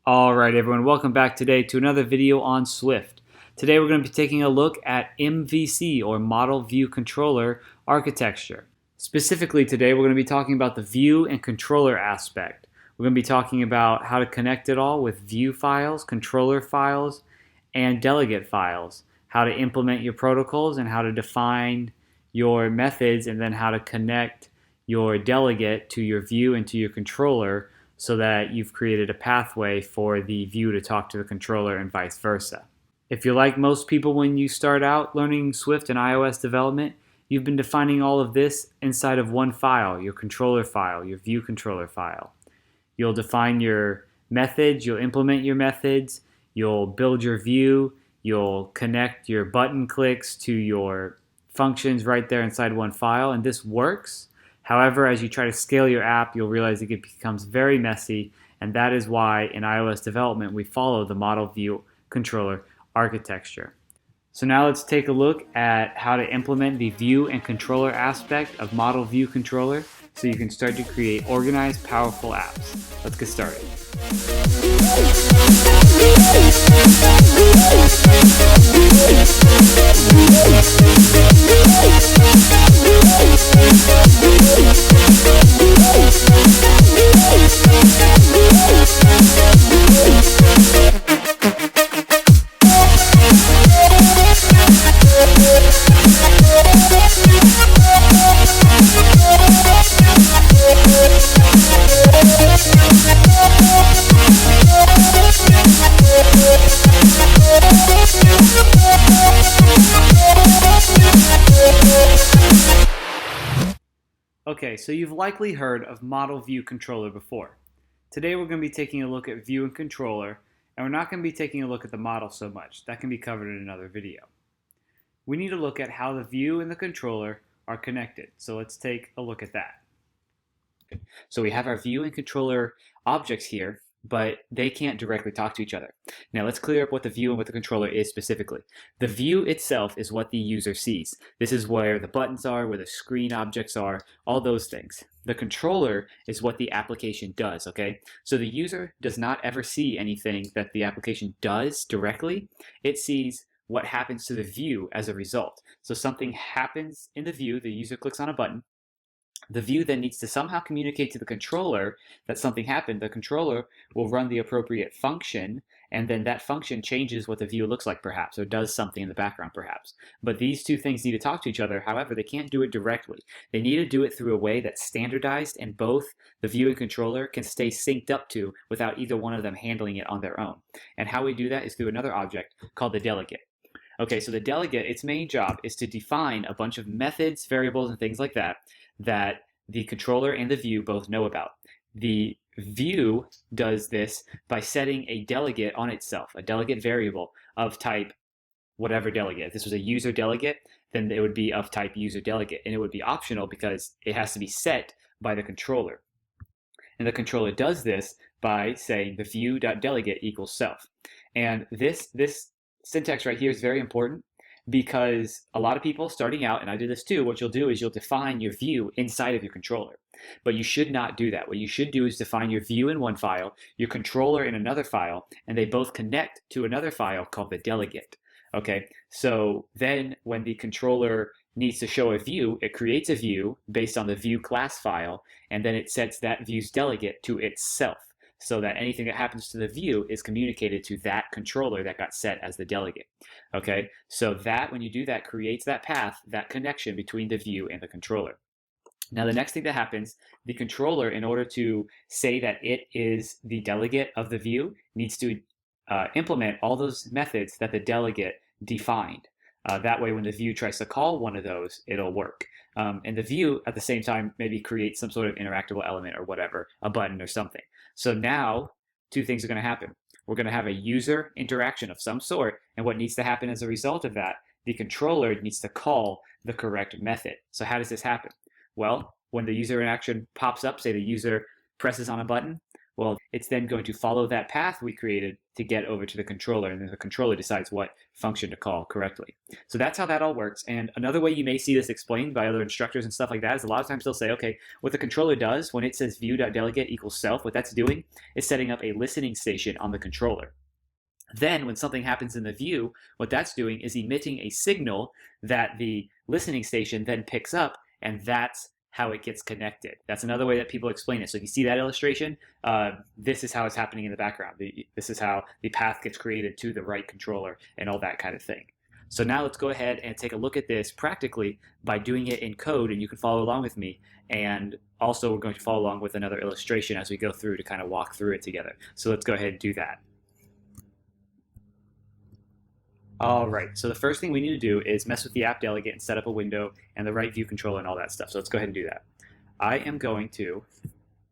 Alright everyone, welcome back today to another video on Swift. Today we're going to be taking a look at MVC or Model View Controller architecture. Specifically today we're going to be talking about the view and controller aspect. We're going to be talking about how to connect it all with view files, controller files, and delegate files. How to implement your protocols and how to define your methods, and then how to connect your delegate to your view and to your controller so that you've created a pathway for the view to talk to the controller and vice versa. If you're like most people when you start out learning Swift and iOS development, you've been defining all of this inside of one file, your controller file, your view controller file. You'll define your methods, you'll implement your methods, you'll build your view, you'll connect your button clicks to your functions right there inside one file, and this works. However, as you try to scale your app, you'll realize it becomes very messy, and that is why in iOS development we follow the Model View Controller architecture. So now let's take a look at how to implement the view and controller aspect of Model View Controller so you can start to create organized, powerful apps. Let's get started. Okay, so you've likely heard of Model View Controller before. Today we're going to be taking a look at View and Controller, and we're not going to be taking a look at the model so much. That can be covered in another video. We need to look at how the view and the controller are connected, so let's take a look at that. So we have our view and controller objects here, but they can't directly talk to each other. Now let's clear up what the view and what the controller is specifically. The view itself is what the user sees. This is where the buttons are, where the screen objects are, all those things. The controller is what the application does, okay? So the user does not ever see anything that the application does directly. It sees what happens to the view as a result. So something happens in the view, the user clicks on a button. The view then needs to somehow communicate to the controller that something happened. The controller will run the appropriate function, and then that function changes what the view looks like perhaps, or does something in the background perhaps. But these two things need to talk to each other. However, they can't do it directly. They need to do it through a way that's standardized, and both the view and controller can stay synced up to without either one of them handling it on their own. And how we do that is through another object called the delegate. Okay, so the delegate, its main job is to define a bunch of methods, variables, and things like that that the controller and the view both know about. The view does this by setting a delegate on itself, a delegate variable of type whatever delegate. If this was a user delegate, then it would be of type user delegate, and it would be optional because it has to be set by the controller. And the controller does this by saying the view.delegate equals self. And this syntax right here is very important, because a lot of people starting out, and I do this too, what you'll do is you'll define your view inside of your controller. But you should not do that. What you should do is define your view in one file, your controller in another file, and they both connect to another file called the delegate. Okay, so then when the controller needs to show a view, it creates a view based on the view class file, and then it sets that view's delegate to itself, so that anything that happens to the view is communicated to that controller that got set as the delegate. Okay, so that, when you do that, creates that path, that connection between the view and the controller. Now the next thing that happens, the controller, in order to say that it is the delegate of the view, needs to implement all those methods that the delegate defined. That way when the view tries to call one of those, it'll work. And the view at the same time maybe creates some sort of interactable element or whatever, a button or something. So now two things are going to happen. We're going to have a user interaction of some sort, and what needs to happen as a result of that, the controller needs to call the correct method. So how does this happen? Well, when the user interaction pops up, say the user presses on a button, Well, it's then going to follow that path we created to get over to the controller, and then the controller decides what function to call correctly. So that's how that all works. And another way you may see this explained by other instructors and stuff like that is a lot of times they'll say, okay, what the controller does when it says view.delegate equals self, what that's doing is setting up a listening station on the controller. Then when something happens in the view, what that's doing is emitting a signal that the listening station then picks up, and that's how it gets connected. That's another way that people explain it. So if you see that illustration, this is how it's happening in the background. This is how the path gets created to the right controller and all that kind of thing. So now let's go ahead and take a look at this practically by doing it in code, and you can follow along with me. And also we're going to follow along with another illustration as we go through to kind of walk through it together. So let's go ahead and do that. All right, so the first thing we need to do is mess with the app delegate and set up a window and the right view controller and all that stuff. So let's go ahead and do that. I am going to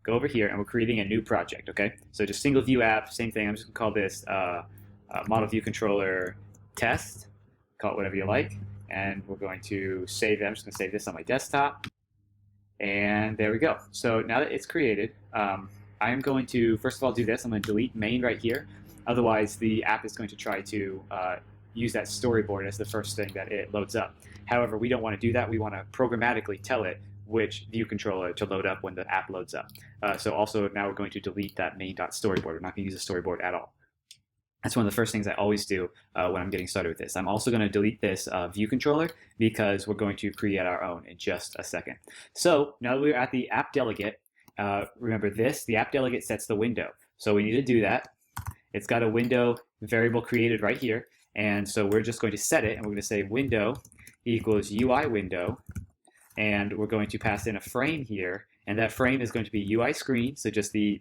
go over here and we're creating a new project, okay? So just single view app, same thing. I'm just gonna call this model view controller test, call it whatever you like. And we're going to save it. I'm just gonna save this on my desktop. And there we go. So now that it's created, I am going to, first of all, do this. I'm gonna delete main right here. Otherwise, the app is going to try to use that storyboard as the first thing that it loads up. However, we don't want to do that. We want to programmatically tell it which view controller to load up when the app loads up. So also now we're going to delete that main.storyboard. We're not going to use a storyboard at all. That's one of the first things I always do when I'm getting started with this. I'm also going to delete this view controller because we're going to create our own in just a second. So now that we're at the app delegate, remember this, the app delegate sets the window. So we need to do that. It's got a window variable created right here. And so we're just going to set it, and we're going to say window equals UI window, and we're going to pass in a frame here, and that frame is going to be UI screen, so just the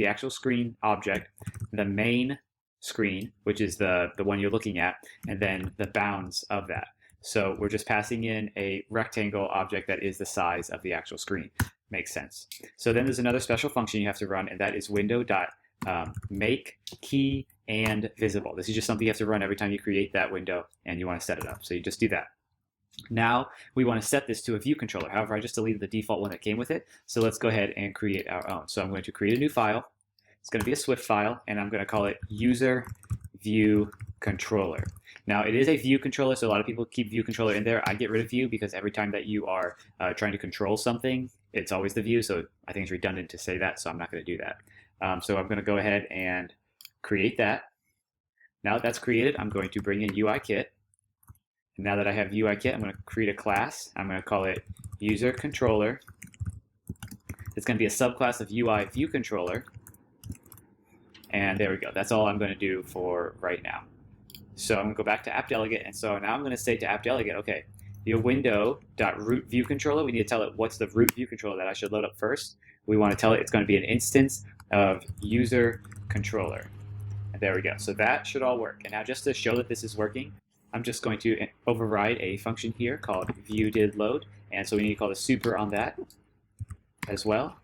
actual screen object, the main screen, which is the one you're looking at, and then the bounds of that. So we're just passing in a rectangle object that is the size of the actual screen. Makes sense. So then there's another special function you have to run, and that is window.make key and visible. This is just something you have to run every time you create that window and you want to set it up. So you just do that. Now we want to set this to a view controller. However, I just deleted the default one that came with it. So let's go ahead and create our own. So I'm going to create a new file. It's going to be a Swift file, and I'm going to call it user view controller. Now it is a view controller, so a lot of people keep view controller in there. I get rid of view because every time that you are trying to control something, it's always the view. So I think it's redundant to say that, so I'm not going to do that. So I'm going to go ahead and create that. Now that that's created, I'm going to bring in UIKit. And now that I have UIKit, I'm going to create a class. I'm going to call it user controller. It's going to be a subclass of UI view controller. And there we go. That's all I'm going to do for right now. So I'm going to go back to app delegate. And so now I'm going to say to app delegate, okay, your window.root view controller, we need to tell it what's the root view controller that I should load up first. We want to tell it it's going to be an instance of user controller. And there we go. So that should all work. And now just to show that this is working, I'm just going to override a function here called viewDidLoad. And so we need to call the super on that as well.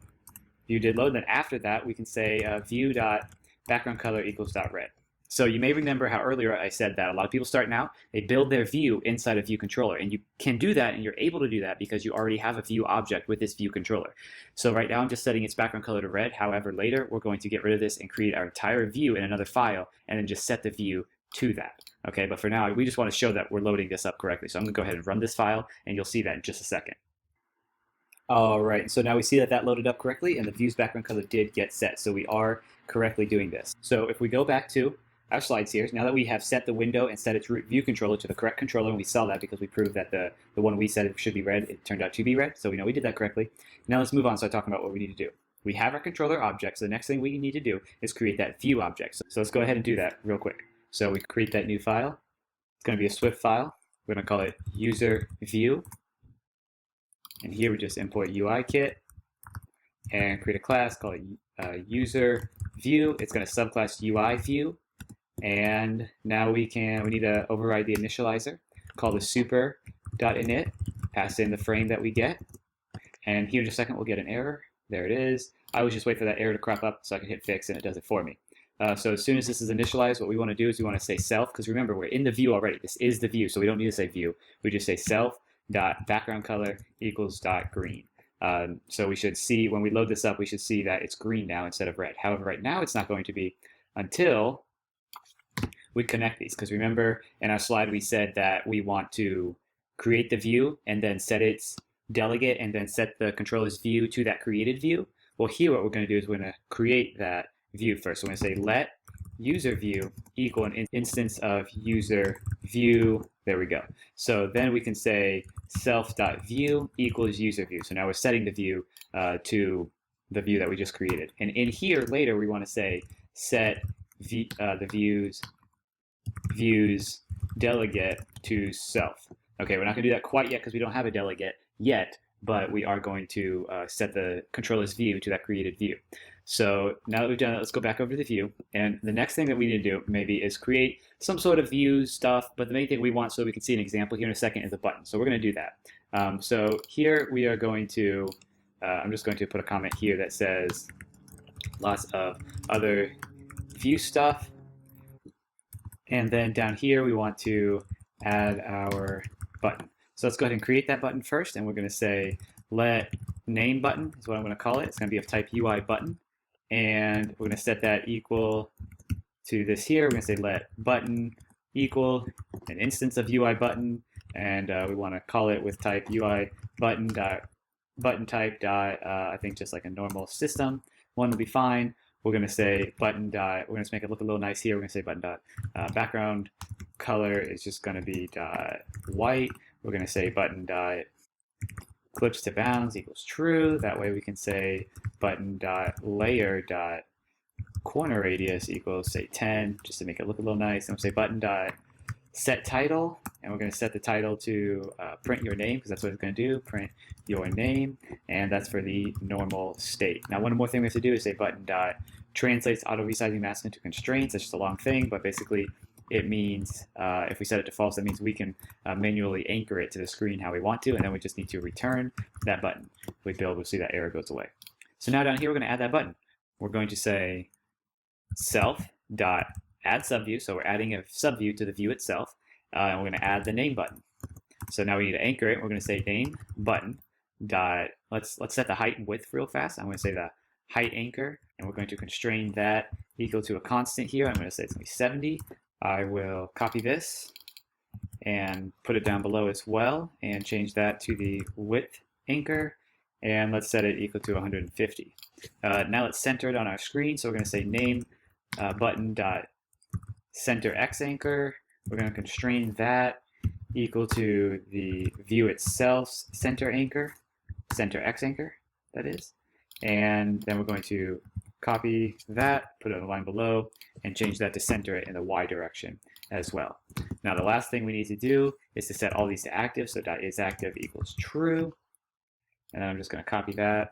ViewDidLoad. Then after that, we can say view.backgroundColor equals .red. So you may remember how earlier I said that a lot of people start now, they build their view inside of ViewController, and you can do that, and you're able to do that because you already have a view object with this ViewController. So right now I'm just setting its background color to red. However, later we're going to get rid of this and create our entire view in another file and then just set the view to that. Okay, but for now we just want to show that we're loading this up correctly. So I'm going to go ahead and run this file, and you'll see that in just a second. All right, so now we see that that loaded up correctly, and the view's background color did get set. So we are correctly doing this. So if we go back to our slides here, now that we have set the window and set its root view controller to the correct controller, and we saw that because we proved that the one we said should be red, it turned out to be red, so we know we did that correctly. Now let's move on and start talking about what we need to do. We have our controller object, so the next thing we need to do is create that view object. So let's go ahead and do that real quick. So we create that new file. It's going to be a Swift file. We're going to call it user view. And here we just import UIKit and create a class called user view. It's going to subclass UI view. And now we need to override the initializer, call the super.init, pass in the frame that we get. And here in just a second, we'll get an error. There it is. I always just wait for that error to crop up so I can hit fix, and it does it for me. So as soon as this is initialized, what we want to do is we want to say self, because remember, we're in the view already. This is the view, so we don't need to say view. We just say self.backgroundColor equals .green. So we should see, when we load this up, we should see that it's green now instead of red. However, right now it's not going to be until we connect these. Because remember in our slide, we said that we want to create the view and then set its delegate and then set the controller's view to that created view. Well, here what we're going to do is we're going to create that view first. So we're going to say let user view equal an instance of user view. There we go. So then we can say self.view equals user view. So now we're setting the view to the view that we just created. And in here later, we want to say set the views delegate to self. Okay, we're not going to do that quite yet because we don't have a delegate yet, but we are going to set the controller's view to that created view. So now that we've done that, let's go back over to the view. And the next thing that we need to do maybe is create some sort of view stuff, but the main thing we want, so we can see an example here in a second, is a button. So we're going to do that. So here we are going to, I'm just going to put a comment here that says lots of other view stuff. And then down here, we want to add our button. So let's go ahead and create that button first. And we're going to say let name button is what I'm going to call it. It's going to be of type UI button. And we're going to set that equal to this here. We're going to say let button equal an instance of UI button. And we want to call it with type UI button dot button type dot, I think just like a normal system. One will be fine. We're going to say button dot, we're going to make it look a little nice here. We're going to say button dot background color is just going to be dot white. We're going to say button dot clips to bounds equals true. That way we can say button dot layer dot corner radius equals say 10, just to make it look a little nice. And we'll say button dot set title, and we're going to set the title to print your name, because that's what it's going to do, print your name, and that's for the normal state. Now, one more thing we have to do is say button dot translates auto resizing mask into constraints. That's just a long thing, but basically it means if we set it to false, that means we can manually anchor it to the screen how we want to, and then we just need to return that button. If we build, we'll see that error goes away. So now down here, we're going to add that button. We're going to say self dot add subview, so we're adding a subview to the view itself, and we're going to add the name button. So now we need to anchor it. We're going to say name button dot, let's set the height and width real fast. I'm going to say the height anchor, and we're going to constrain that equal to a constant here. I'm going to say it's going to be 70. I will copy this and put it down below as well, and change that to the width anchor, and let's set it equal to 150. Now let's center it on our screen. So we're going to say name button dot center x anchor. We're going to constrain that equal to the view itself center anchor, center x anchor, that is. And then we're going to copy that, put it on the line below, and change that to center it in the y direction as well. Now the last thing we need to do is to set all these to active. So dot is active equals true. And then I'm just going to copy that.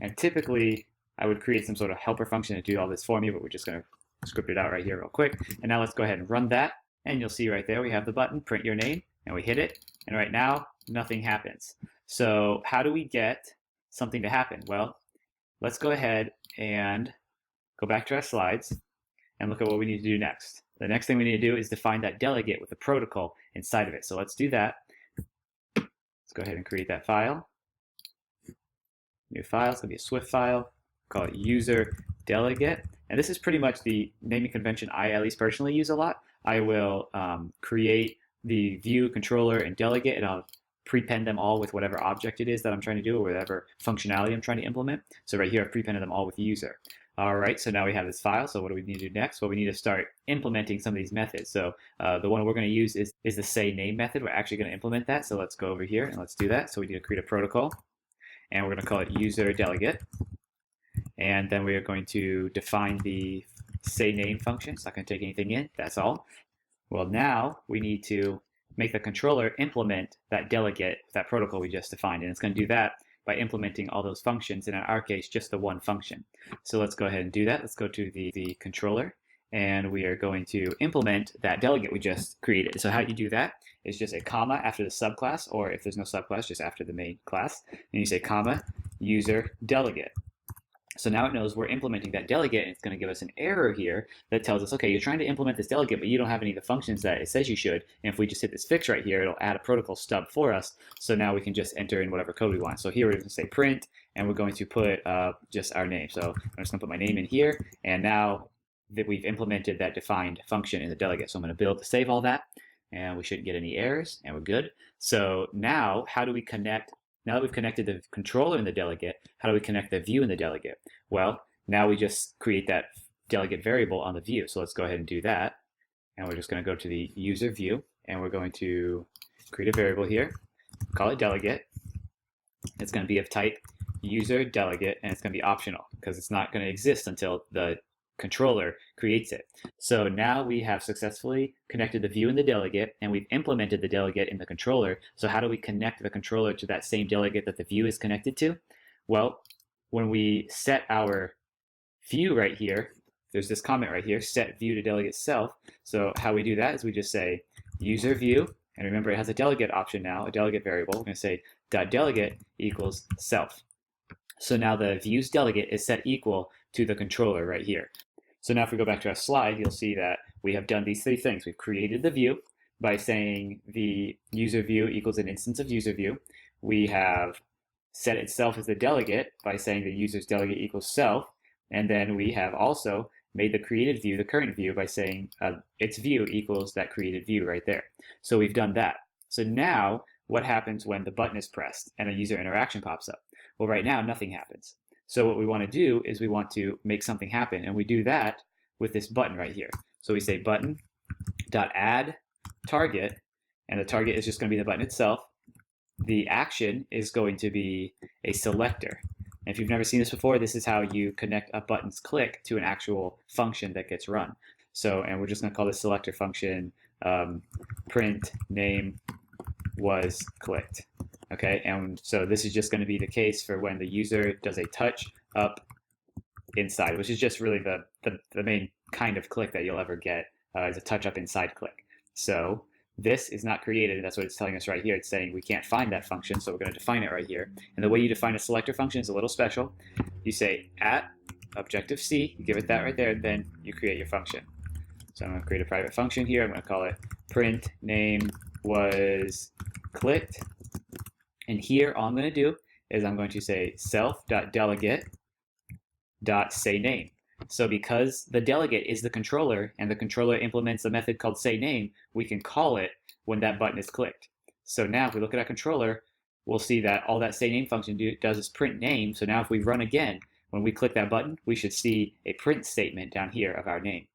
And typically I would create some sort of helper function to do all this for me, but we're just going to script it out right here real quick. And now let's go ahead and run that. And you'll see right there we have the button, print your name, and we hit it. And right now, nothing happens. So how do we get something to happen? Well, let's go ahead and go back to our slides and look at what we need to do next. The next thing we need to do is define that delegate with the protocol inside of it. So let's do that. Let's go ahead and create that file. New file, it's going to be a Swift file. Call it user delegate. And this is pretty much the naming convention I at least personally use a lot. I will create the view, controller, and delegate, and I'll prepend them all with whatever object it is that I'm trying to do, or whatever functionality I'm trying to implement. So right here, I've prepended them all with user. All right, so now we have this file. So what do we need to do next? Well, we need to start implementing some of these methods. So the one we're going to use is the say name method. We're actually going to implement that. So let's go over here and let's do that. So we need to create a protocol, and we're going to call it user delegate. And then we are going to define the say name function. It's not going to take anything in. That's all. Well, now we need to make the controller implement that delegate, that protocol we just defined. And it's going to do that by implementing all those functions, and in our case, just the one function. So let's go ahead and do that. Let's go to the controller, and we are going to implement that delegate we just created. So how you do that is just a comma after the subclass, or if there's no subclass, just after the main class. And you say comma user delegate. So now it knows we're implementing that delegate, and it's going to give us an error here that tells us, okay, you're trying to implement this delegate, but you don't have any of the functions that it says you should. And if we just hit this fix right here, it'll add a protocol stub for us. So now we can just enter in whatever code we want. So here we're going to say print, and we're going to put just our name. So I'm just going to put my name in here, and now that we've implemented that defined function in the delegate. So I'm going to build to save all that, and we shouldn't get any errors, and we're good. So now how do we connect? Now that we've connected the controller in the delegate, how do we connect the view in the delegate? Well, now we just create that delegate variable on the view. So let's go ahead and do that. And we're just going to go to the user view, and we're going to create a variable here, call it delegate. It's going to be of type user delegate, and it's going to be optional because it's not going to exist until the controller creates it. So now we have successfully connected the view in the delegate, and we've implemented the delegate in the controller. So how do we connect the controller to that same delegate that the view is connected to? Well, when we set our view right here, there's this comment right here, set view to delegate self. So how we do that is we just say user view, and remember it has a delegate option now, a delegate variable. We're going to say .delegate equals self. So now the view's delegate is set equal to the controller right here. So now if we go back to our slide, you'll see that we have done these three things. We've created the view by saying the user view equals an instance of user view. We have set itself as the delegate by saying the user's delegate equals self. And then we have also made the created view the current view by saying its view equals that created view right there. So we've done that. So now what happens when the button is pressed and a user interaction pops up? Well, right now nothing happens. So what we want to do is we want to make something happen, and we do that with this button right here. So we say button.add target, and the target is just going to be the button itself. The action is going to be a selector. And if you've never seen this before, this is how you connect a button's click to an actual function that gets run. So, and we're just going to call this selector function print name was clicked. Okay, and so this is just going to be the case for when the user does a touch up inside, which is just really the main kind of click that you'll ever get is a touch up inside click. So this is not created, and that's what it's telling us right here. It's saying we can't find that function, so we're going to define it right here. And the way you define a selector function is a little special. You say at Objective-C, you give it that right there, then you create your function. So I'm going to create a private function here. I'm going to call it print name was clicked. And here, all I'm going to do is I'm going to say self.delegate.sayName. So because the delegate is the controller and the controller implements a method called sayName, we can call it when that button is clicked. So now if we look at our controller, we'll see that all that sayName function does is print name. So now if we run again, when we click that button, we should see a print statement down here of our name.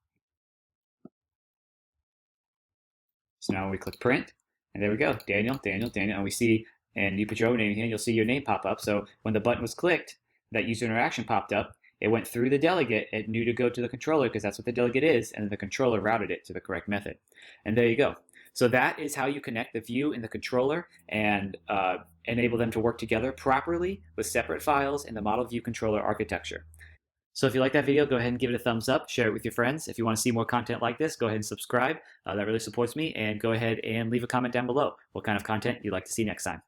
So now we click print, and there we go, Daniel, and we see, and you put your own name here, and you'll see your name pop up. So when the button was clicked, that user interaction popped up. It went through the delegate. It knew to go to the controller because that's what the delegate is, and the controller routed it to the correct method. And there you go. So that is how you connect the view and the controller and enable them to work together properly with separate files in the model view controller architecture. So if you like that video, go ahead and give it a thumbs up, share it with your friends. If you want to see more content like this, go ahead and subscribe. That really supports me. And go ahead and leave a comment down below what kind of content you'd like to see next time.